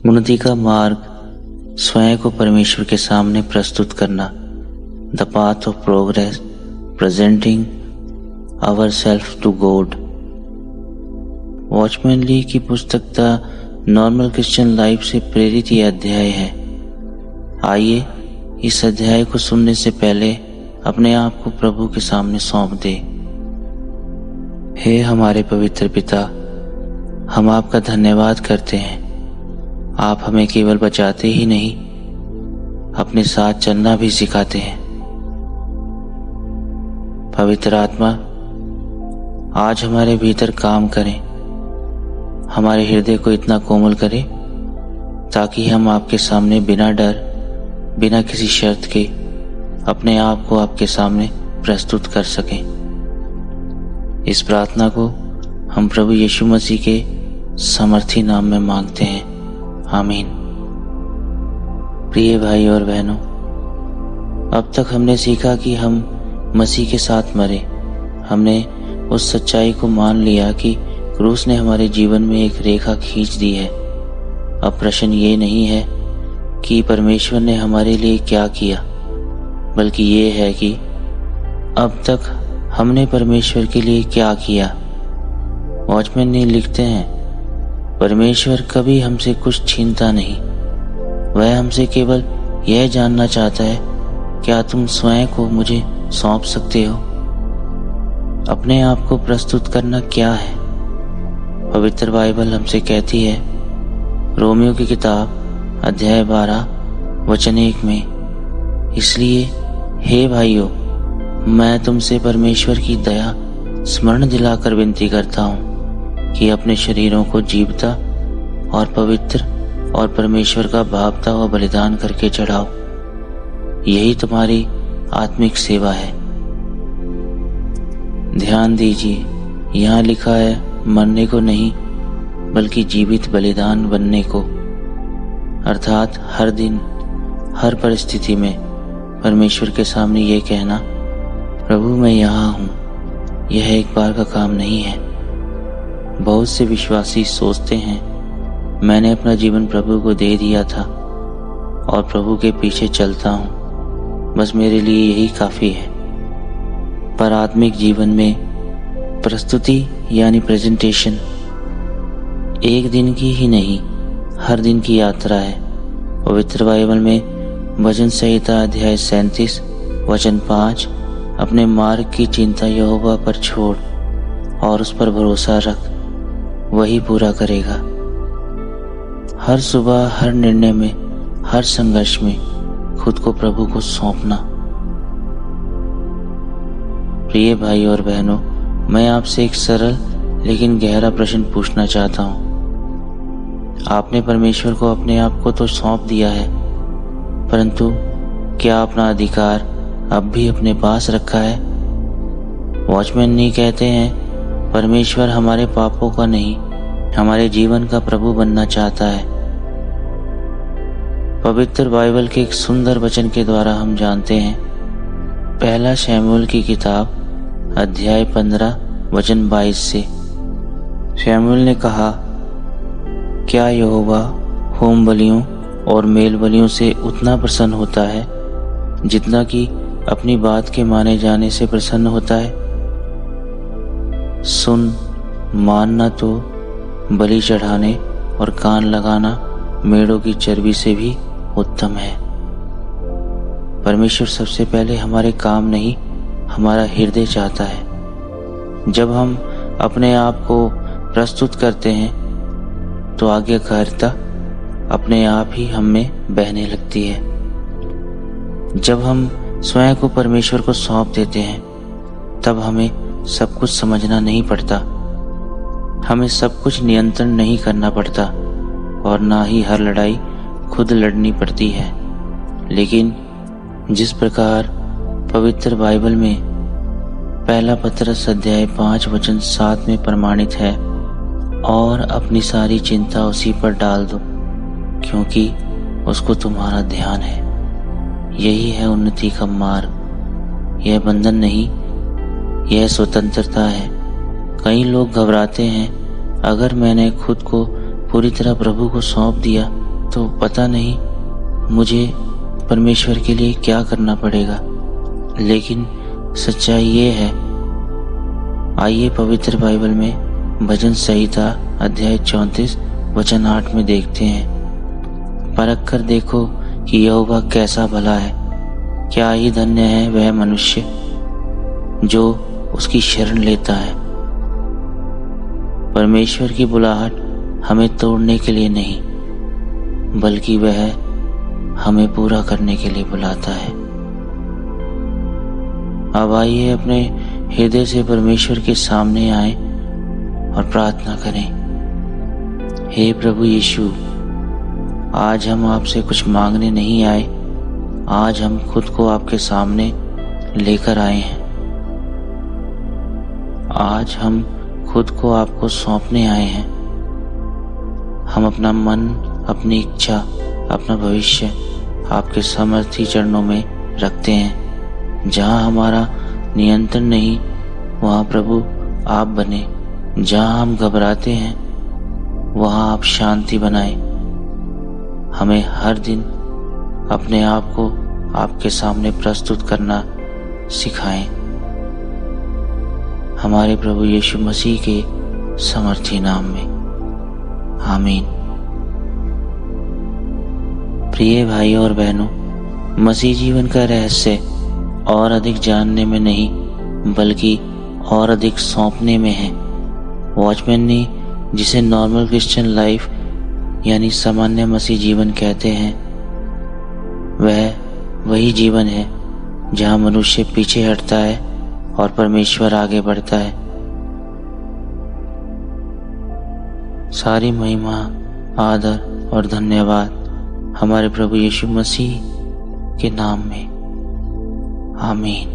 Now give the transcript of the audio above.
उन्नति का मार्ग स्वयं को परमेश्वर के सामने प्रस्तुत करना। The path of progress, presenting our self to God. Watchman Lee की पुस्तक द नॉर्मल क्रिश्चियन लाइफ से प्रेरित यह अध्याय है। आइए इस अध्याय को सुनने से पहले अपने आप को प्रभु के सामने सौंप दे। हे हमारे पवित्र पिता, हम आपका धन्यवाद करते हैं। आप हमें केवल बचाते ही नहीं, अपने साथ चलना भी सिखाते हैं। पवित्र आत्मा, आज हमारे भीतर काम करें, हमारे हृदय को इतना कोमल करें ताकि हम आपके सामने बिना डर, बिना किसी शर्त के अपने आप को आपके सामने प्रस्तुत कर सकें। इस प्रार्थना को हम प्रभु यीशु मसीह के सामर्थी नाम में मांगते हैं, आमीन। प्रिय भाई और बहनों, अब तक हमने सीखा कि हम मसीह के साथ मरे। हमने उस सच्चाई को मान लिया कि क्रूस ने हमारे जीवन में एक रेखा खींच दी है। अब प्रश्न ये नहीं है कि परमेश्वर ने हमारे लिए क्या किया, बल्कि ये है कि अब तक हमने परमेश्वर के लिए क्या किया। वॉचमैन ने लिखते हैं, परमेश्वर कभी हमसे कुछ छीनता नहीं। वह हमसे केवल यह जानना चाहता है, क्या तुम स्वयं को मुझे सौंप सकते हो? अपने आप को प्रस्तुत करना क्या है? पवित्र बाइबल हमसे कहती है, रोमियो की किताब अध्याय 12 वचन 1 में, इसलिए हे भाइयों, मैं तुमसे परमेश्वर की दया स्मरण दिलाकर विनती करता हूँ कि अपने शरीरों को जीवता और पवित्र और परमेश्वर का भावता हुआ बलिदान करके चढ़ाओ। यही तुम्हारी आत्मिक सेवा है। ध्यान दीजिए, यहाँ लिखा है मरने को नहीं, बल्कि जीवित बलिदान बनने को। अर्थात हर दिन, हर परिस्थिति में परमेश्वर के सामने ये कहना, प्रभु मैं यहाँ हूँ। यह एक बार का काम नहीं है। बहुत से विश्वासी सोचते हैं, मैंने अपना जीवन प्रभु को दे दिया था और प्रभु के पीछे चलता हूँ, बस मेरे लिए यही काफ़ी है। पर आत्मिक जीवन में प्रस्तुति यानी प्रेजेंटेशन एक दिन की ही नहीं, हर दिन की यात्रा है। पवित्र बाइबल में भजन संहिता अध्याय 37 वचन 5, अपने मार्ग की चिंता यहोवा पर छोड़ और उस पर भरोसा रख, वही पूरा करेगा। हर सुबह, हर निर्णय में, हर संघर्ष में खुद को प्रभु को सौंपना। प्रिय भाई और बहनों, मैं आपसे एक सरल लेकिन गहरा प्रश्न पूछना चाहता हूँ। आपने परमेश्वर को अपने आप को तो सौंप दिया है, परंतु क्या अपना अधिकार अब भी अपने पास रखा है? वॉचमैन नहीं कहते हैं, परमेश्वर हमारे पापों का नहीं, हमारे जीवन का प्रभु बनना चाहता है। पवित्र बाइबल के एक सुंदर वचन के द्वारा हम जानते हैं। पहला शमूएल की किताब अध्याय 15 वचन 22 से, शमूएल ने कहा, क्या यहोवा होम बलियों और मेल बलियों से उतना प्रसन्न होता है जितना कि अपनी बात के माने जाने से प्रसन्न होता है? सुन, मानना तो बलि चढ़ाने और कान लगाना मेढ़ों की चर्बी से भी उत्तम है। परमेश्वर सबसे पहले हमारे काम नहीं, हमारा हृदय चाहता है। जब हम अपने आप को प्रस्तुत करते हैं तो आज्ञाकारिता अपने आप ही हम में बहने लगती है। जब हम स्वयं को परमेश्वर को सौंप देते हैं, तब हमें सब कुछ समझना नहीं पड़ता, हमें सब कुछ नियंत्रण नहीं करना पड़ता और ना ही हर लड़ाई खुद लड़नी पड़ती है। लेकिन जिस प्रकार पवित्र बाइबल में पहला पतरस अध्याय 5 वचन 7 में प्रमाणित है, और अपनी सारी चिंता उसी पर डाल दो क्योंकि उसको तुम्हारा ध्यान है। यही है उन्नति का मार्ग। यह बंधन नहीं, यह स्वतंत्रता है। कई लोग घबराते हैं, अगर मैंने खुद को पूरी तरह प्रभु को सौंप दिया तो पता नहीं मुझे परमेश्वर के लिए क्या करना पड़ेगा, लेकिन सच्चाई ये है। आइए पवित्र बाइबल में भजन संहिता अध्याय 34 वचन 8 में देखते हैं। परख कर देखो कि यहोवा कैसा भला है, क्या ही धन्य है वह मनुष्य जो उसकी शरण लेता है। परमेश्वर की बुलाहट हमें तोड़ने के लिए नहीं, बल्कि वह हमें पूरा करने के लिए बुलाता है। अब आइए अपने हृदय से परमेश्वर के सामने आए और प्रार्थना करें। हे प्रभु यीशु, आज हम आपसे कुछ मांगने नहीं आए, आज हम खुद को आपके सामने लेकर आए हैं। आज हम खुद को आपको सौंपने आए हैं। हम अपना मन, अपनी इच्छा, अपना भविष्य आपके सामर्थी चरणों में रखते हैं। जहाँ हमारा नियंत्रण नहीं, वहाँ प्रभु आप बने। जहाँ हम घबराते हैं, वहाँ आप शांति बनाएं। हमें हर दिन अपने आप को आपके सामने प्रस्तुत करना सिखाएं। हमारे प्रभु यीशु मसीह के समर्थी नाम में, आमीन। प्रिय भाइयों और बहनों, मसीह जीवन का रहस्य और अधिक जानने में नहीं, बल्कि और अधिक सौंपने में है। वॉचमैन ने जिसे नॉर्मल क्रिश्चियन लाइफ यानी सामान्य मसीह जीवन कहते हैं, वह वही जीवन है जहाँ मनुष्य पीछे हटता है और परमेश्वर आगे बढ़ता है। सारी महिमा, आदर और धन्यवाद हमारे प्रभु यीशु मसीह के नाम में, आमीन।